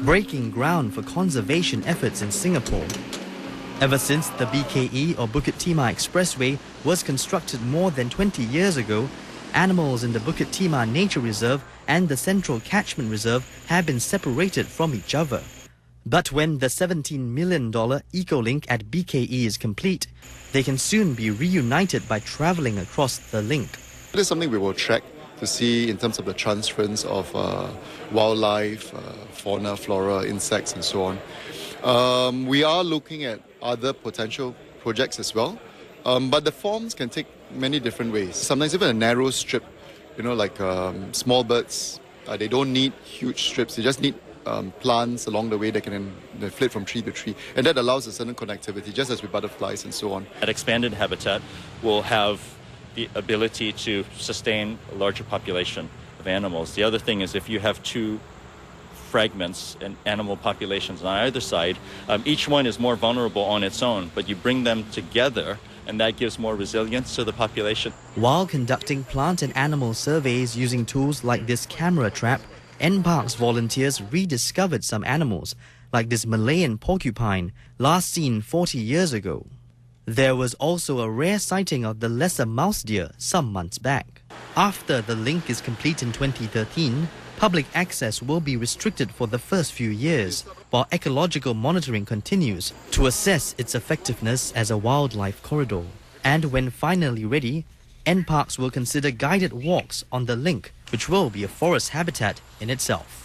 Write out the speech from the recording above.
breaking ground for conservation efforts in Singapore. Ever since the BKE or Bukit Timah Expressway was constructed more than 20 years ago, animals in the Bukit Timah Nature Reserve and the Central Catchment Reserve have been separated from each other. But when the $17 million Eco-Link at BKE is complete, they can soon be reunited by travelling across the link. It is something we will track to see in terms of the transference of wildlife, fauna, flora, insects and so on. We are looking at other potential projects as well, but the forms can take many different ways. Sometimes even a narrow strip, like small birds, they don't need huge strips, they just need plants along the way that can flit from tree to tree, and that allows a certain connectivity, just as with butterflies and so on. That expanded habitat will have the ability to sustain a larger population of animals. The other thing is if you have two fragments and animal populations on either side, each one is more vulnerable on its own, but you bring them together and that gives more resilience to the population. While conducting plant and animal surveys using tools like this camera trap, NParks volunteers rediscovered some animals, like this Malayan porcupine, last seen 40 years ago. There was also a rare sighting of the lesser mouse deer some months back. After the link is complete in 2013, public access will be restricted for the first few years, while ecological monitoring continues to assess its effectiveness as a wildlife corridor. And when finally ready, NParks will consider guided walks on the link, which will be a forest habitat in itself.